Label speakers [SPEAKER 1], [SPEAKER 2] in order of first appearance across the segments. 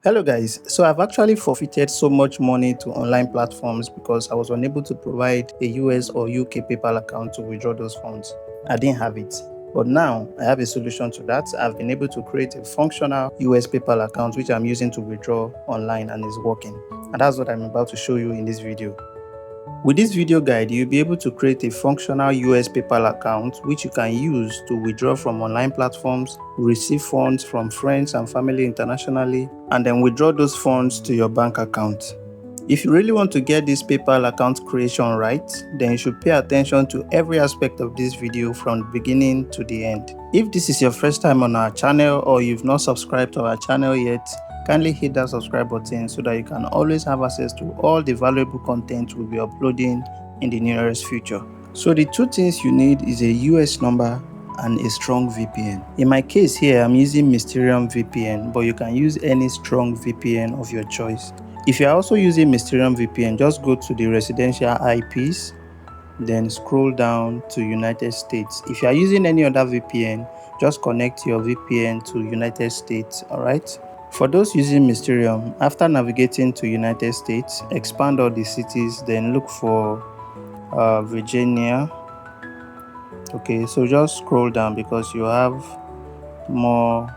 [SPEAKER 1] Hello guys, so I've actually forfeited so much money to online platforms because I was unable to provide a US or UK PayPal account to withdraw those funds. I didn't have it. But now I have a solution to that. I've been able to create a functional US PayPal account which I'm using to withdraw online and is working. And that's what I'm about to show you in this video. With this video guide, you'll be able to create a functional US PayPal account which you can use to withdraw from online platforms, receive funds from friends and family internationally, and then withdraw those funds to your bank account. If you really want to get this PayPal account creation right, then you should pay attention to every aspect of this video from the beginning to the end. If this is your first time on our channel or you've not subscribed to our channel yet, kindly hit that subscribe button so that you can always have access to all the valuable content we'll be uploading in the nearest future. So the two things you need is a US number and a strong VPN. In my case here, I'm using Mysterium VPN, but you can use any strong VPN of your choice. If you're also using Mysterium VPN, just go to the residential IPs, then scroll down to United States. If you are using any other VPN, just connect your VPN to United States, alright? For those using Mysterium, after navigating to United States, expand all the cities, then look for Virginia. Okay, so just scroll down because you have more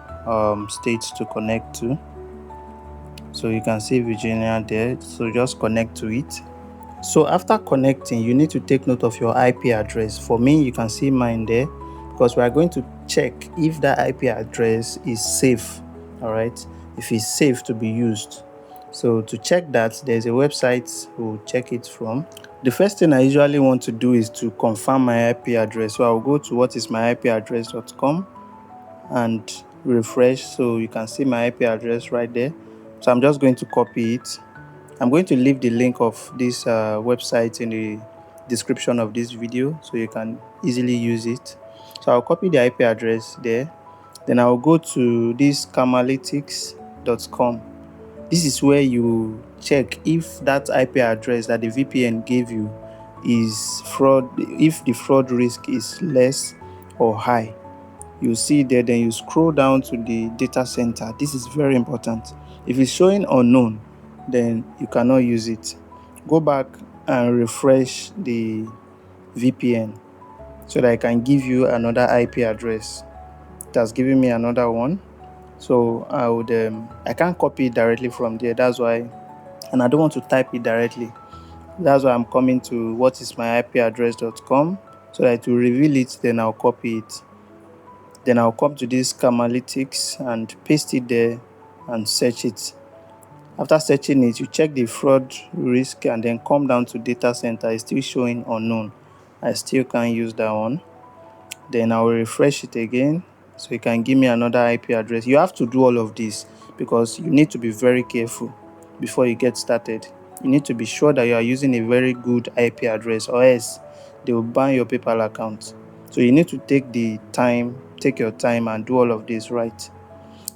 [SPEAKER 1] states to connect to. So you can see Virginia there, so just connect to it. So after connecting, you need to take note of your IP address. For me, you can see mine there because we are going to check if that IP address is safe, all right, if it's safe to be used. So to check that, there's a website we'll check it from. The first thing I usually want to do is to confirm my IP address. So I'll go to whatismyipaddress.com and refresh, so you can see my IP address right there. So I'm just going to copy it. I'm going to leave the link of this website in the description of this video so you can easily use it. So I'll copy the IP address there. Then I'll go to this scamalytics.com. This is where you check if that IP address that the VPN gave you is fraud, if the fraud risk is less or high. You see there, then you scroll down to the data center. This is very important. If it's showing unknown, then you cannot use it. Go back and refresh the VPN so that I can give you another IP address. It has given me another one, so I can't copy it directly from there. That's why, and I don't want to type it directly. That's why I'm coming to whatismyipaddress.com so that it will reveal it. Then I'll copy it. Then I'll come to this Scamalytics and paste it there and search it. After searching it, you check the fraud risk and then come down to data center. It's still showing unknown. I still can't use that one. Then I will refresh it again so you can give me another IP address. You have to do all of this because you need to be very careful before you get started. You need to be sure that you are using a very good IP address, or else they will ban your PayPal account. So you need to take your time and do all of this right.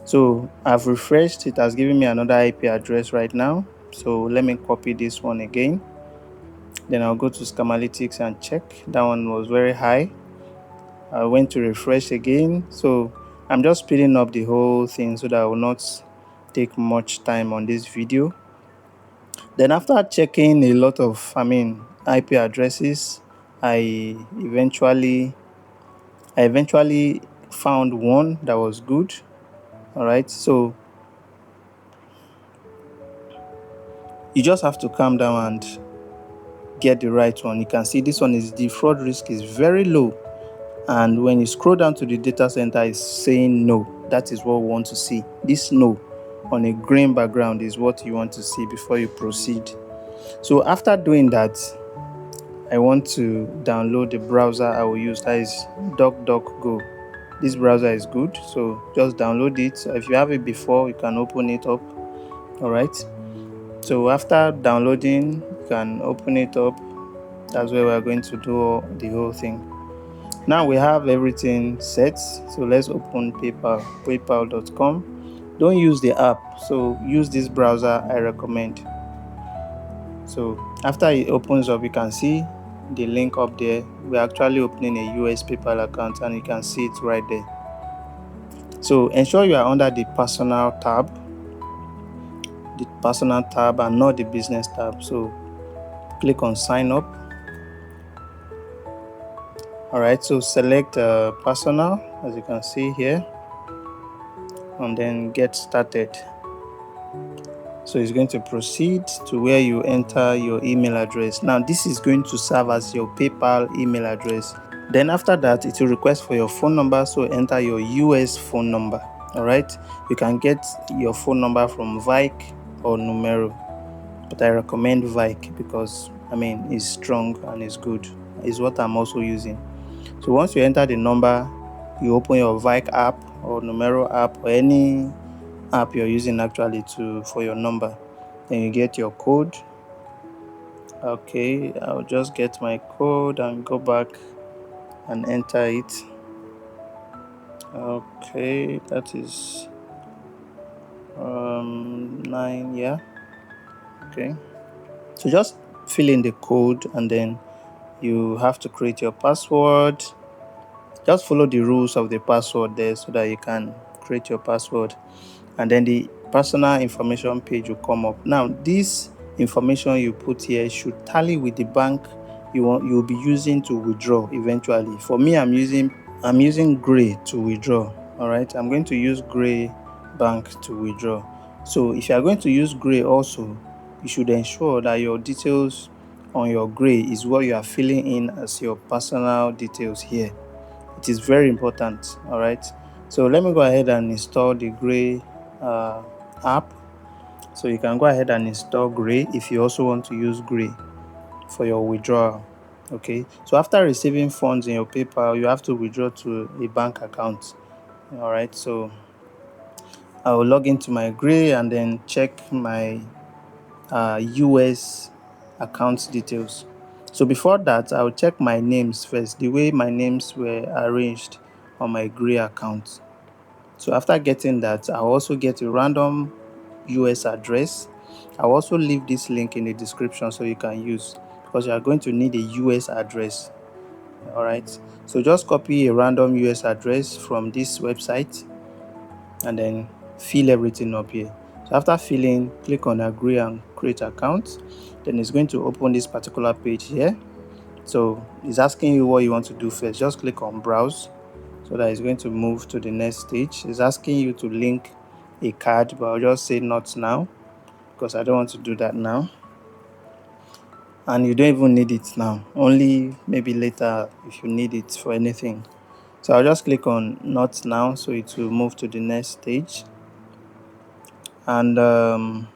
[SPEAKER 1] So I've refreshed. It has given me another IP address right now. So let me copy this one again. Then I'll go to Scamalytics and check. That one was very high. I went to refresh again. So I'm just speeding up the whole thing so that I will not take much time on this video. Then after checking a lot of IP addresses, I eventually found one that was good. All right, so you just have to calm down and get the right one. You can see this one is, the fraud risk is very low, and when you scroll down to the data center, it's saying no. That is what we want to see. This no on a green background is what you want to see before you proceed. So after doing that, I want to download the browser I will use. That is DuckDuckGo. This browser is good, so just download it. So if you have it before, you can open it up. All right, so after downloading, you can open it up. That's where we're going to do the whole thing. Now we have everything set, so let's open paypal.com. Don't use the app, so use this browser I recommend. So after it opens up, you can see the link up there. We're actually opening a US PayPal account, and you can see it right there. So ensure you are under the personal tab. the personal tab and not the business tab. So click on sign up. All right, so select personal, as you can see here, and then get started. So it's going to proceed to where you enter your email address. Now this is going to serve as your PayPal email address. Then after that, it will request for your phone number, so enter your US phone number. All right, you can get your phone number from Vike or Numero, but I recommend Vike because it's strong and it's good. It's what I'm also using. So once you enter the number, you open your Vike app or Numero app or any app you're using actually for your number. Then you get your code. Okay, I'll just get my code and go back and enter it. Okay, that is 9, yeah. Okay, so just fill in the code and then you have to create your password. Just follow the rules of the password there so that you can create your password, and then the personal information page will come up. Now this information you put here should tally with the bank you'll be using to withdraw eventually. For me, I'm using Gray to withdraw. All right, I'm going to use Gray Bank to withdraw. So if you are going to use Gray also, you should ensure that your details on your Gray is what you are filling in as your personal details here. It is very important. All right, so let me go ahead and install the Gray app. So you can go ahead and install Gray if you also want to use Gray for your withdrawal. Okay, so after receiving funds in your PayPal, you have to withdraw to a bank account. All right, so I will log into my Gray and then check my US account details. So before that, I'll check my names first, the way my names were arranged on my Gray account. So after getting that, I'll also get a random US address. I'll also leave this link in the description so you can use, because you are going to need a US address. All right, so just copy a random US address from this website and then fill everything up here. So after filling, click on agree and create account. Then it's going to open this particular page here. So it's asking you what you want to do first. Just click on browse so that it's going to move to the next stage. It's asking you to link a card, but I'll just say not now because I don't want to do that now. And you don't even need it now, only maybe later if you need it for anything. So I'll just click on not now so it will move to the next stage. And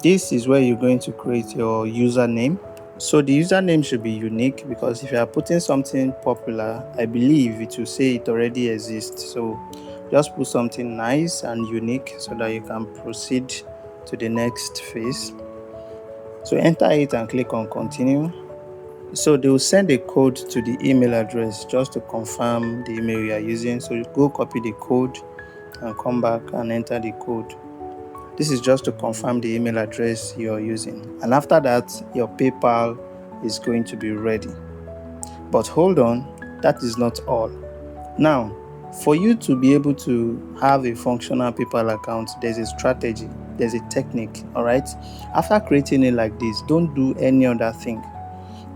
[SPEAKER 1] this is where you're going to create your username. So the username should be unique, because if you are putting something popular, I believe it will say it already exists. So just put something nice and unique so that you can proceed to the next phase. So enter it and click on continue. So they will send a code to the email address just to confirm the email you are using. So you go copy the code and come back and enter the code. This is just to confirm the email address you are using. And after that, your PayPal is going to be ready. But hold on, that is not all. Now, for you to be able to have a functional PayPal account, there's a strategy, there's a technique, all right? After creating it like this, don't do any other thing.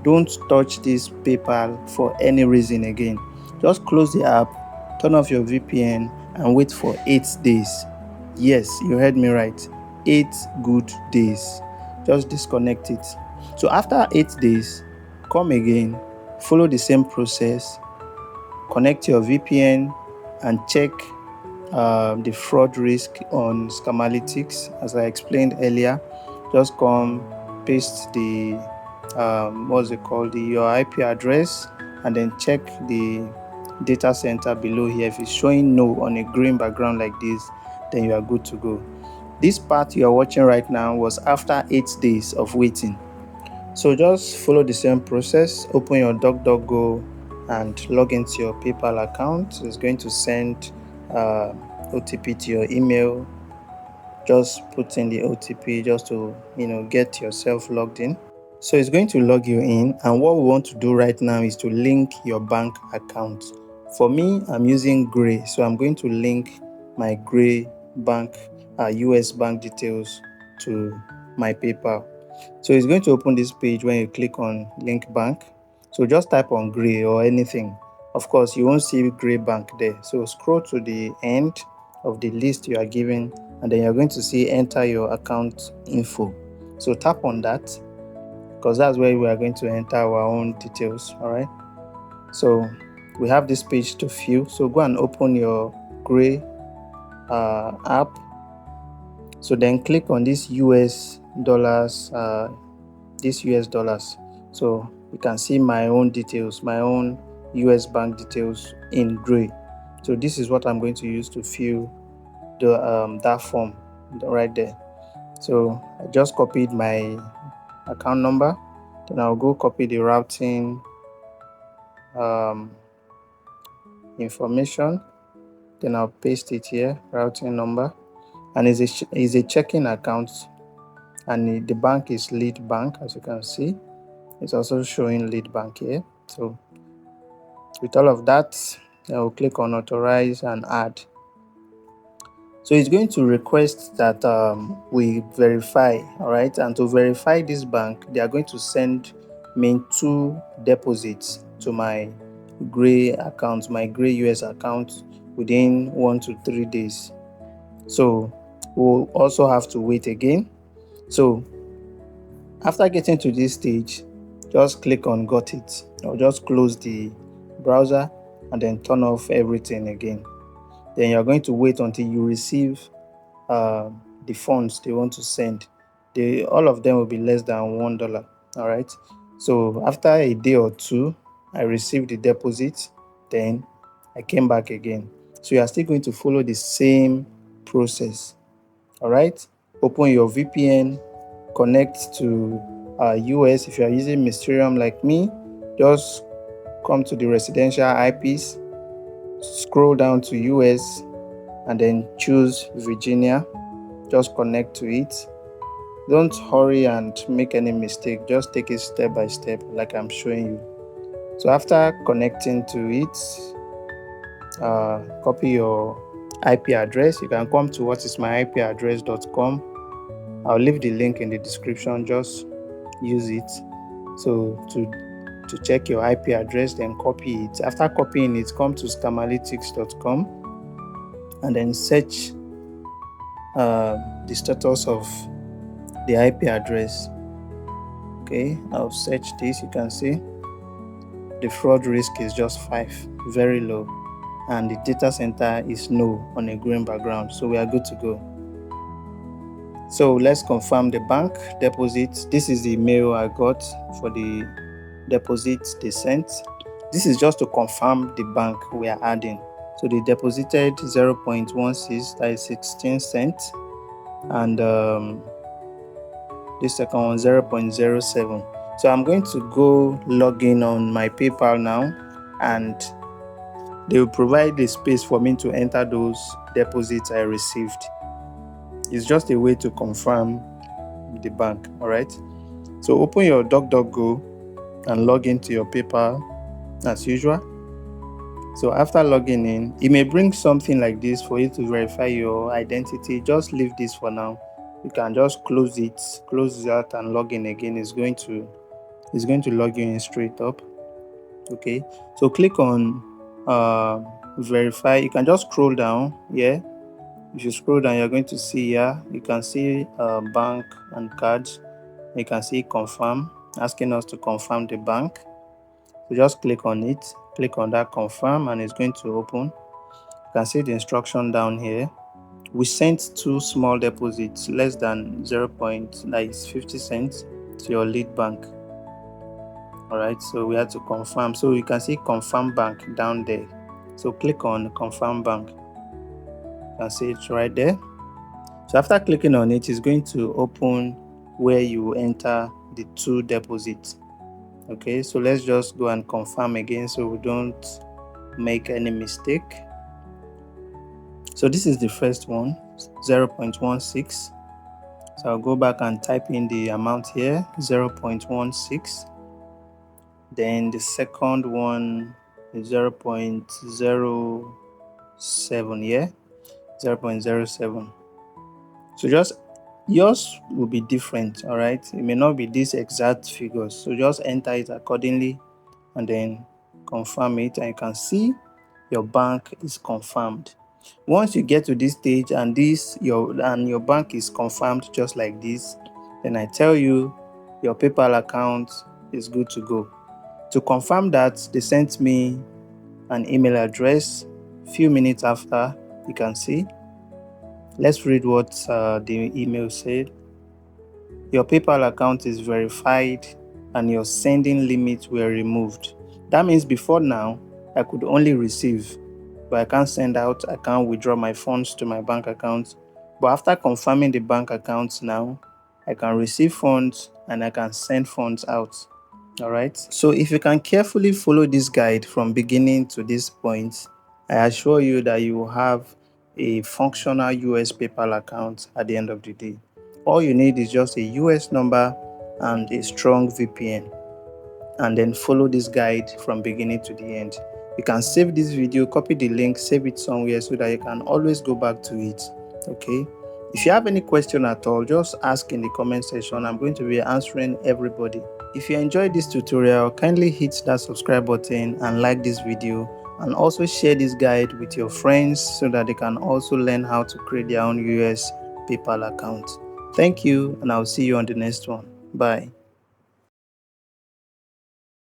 [SPEAKER 1] Don't touch this PayPal for any reason again. Just close the app, turn off your VPN, and wait for 8 days. Yes, you heard me right. 8 good days. Just disconnect it. So after 8 days, come again, follow the same process, connect your VPN, and check the fraud risk on Scamalytics. As I explained earlier, just come paste the your IP address, and then check the data center below here. If it's showing no on a green background like this, then you are good to go. This part you are watching right now was after 8 days of waiting. So just follow the same process. Open your DuckDuckGo and log into your PayPal account. It's going to send OTP to your email. Just put in the OTP just to get yourself logged in. So it's going to log you in, and what we want to do right now is to link your bank account. For me, I'm using Gray, so I'm going to link my Gray bank US bank details to my PayPal. So it's going to open this page when you click on link bank. So just type on Gray or anything. Of course, you won't see Gray bank there. So scroll to the end of the list you are given, and then you're going to see enter your account info. So tap on that, because that's where we are going to enter our own details. All right. So we have this page to fill. So go and open your Gray app. So then click on this US dollars. So you can see my own details, my own US bank details in Gray. So this is what I'm going to use to fill the that form right there. So I just copied my account number, then I'll go copy the routing information, then I'll paste it here, routing number, and it's a checking account, and the bank is Lead Bank. As you can see, it's also showing Lead Bank here. So with all of that, I will click on authorize and add. So it's going to request that we verify. All right, and to verify this bank, they are going to send me 2 deposits to my Gray account, my Gray US account, within 1 to 3 days. So we'll also have to wait again. So after getting to this stage, just click on got it, or just close the browser and then turn off everything again. Then you're going to wait until you receive the funds they want to send. All of them will be less than $1. All right. So after a day or two, I received the deposit. Then I came back again. So you are still going to follow the same process. All right. Open your VPN, connect to US. If you are using Mysterium like me, just come to the residential IPs, scroll down to US, and then choose Virginia. Just connect to it. Don't hurry and make any mistake. Just take it step by step like I'm showing you. So after connecting to it, copy your IP address. You can come to whatismyipaddress.com. I'll leave the link in the description. Just use it. So to check your IP address, then copy it. After copying it, come to scamalytics.com and then search the status of the IP address. Okay, I'll search this. You can see the fraud risk is just 5, very low, and the data center is no on a green background. So we are good to go. So let's confirm the bank deposit. This is the mail I got for the deposits they sent. This is just to confirm the bank we are adding. So they deposited 0.16, that is 16 cents, and this second one 0.07. So I'm going to go log in on my PayPal now, and they will provide the space for me to enter those deposits I received. It's just a way to confirm the bank. All right. So open your DuckDuckGo and log into your PayPal as usual. So after logging in, it may bring something like this for you to verify your identity. Just leave this for now. You can just close that and log in again. It's going to log you in straight up. Okay, so click on verify. You can just scroll down here. If you scroll down, you're going to see here, you can see bank and cards. You can see confirm, asking us to confirm the bank. So just click on it, click on that confirm, and it's going to open. You can see the instruction down here. We sent 2 small deposits less than 50 cents to your lead bank. All right, so we had to confirm. So you can see confirm bank down there. So click on confirm bank. You can see it's right there. So after clicking on it, it's going to open where you enter the 2 deposits. Okay, so let's just go and confirm again so we don't make any mistake. So this is the first one, 0.16. So I'll go back and type in the amount here, 0.16. Then the second one is 0.07, yeah, 0.07. So just yours will be different, all right? It may not be these exact figures. So just enter it accordingly and then confirm it, and you can see your bank is confirmed. Once you get to this stage and your bank is confirmed just like this, then I tell you your PayPal account is good to go. To confirm that, they sent me an email address. Few minutes after, you can see. Let's read what the email said. Your PayPal account is verified and your sending limits were removed. That means before now, I could only receive, but I can't send out, I can't withdraw my funds to my bank account. But after confirming the bank account now, I can receive funds and I can send funds out. All right. So if you can carefully follow this guide from beginning to this point, I assure you that you will have a functional US PayPal account at the end of the day. All you need is just a US number and a strong VPN, and then follow this guide from beginning to the end. You can save this video, copy the link, save it somewhere so that you can always go back to it. Okay. If you have any question at all, just ask in the comment section. I'm going to be answering everybody. If you enjoyed this tutorial, kindly hit that subscribe button and like this video, and also share this guide with your friends so that they can also learn how to create their own US PayPal account. Thank you, and I'll see you on the next one. Bye.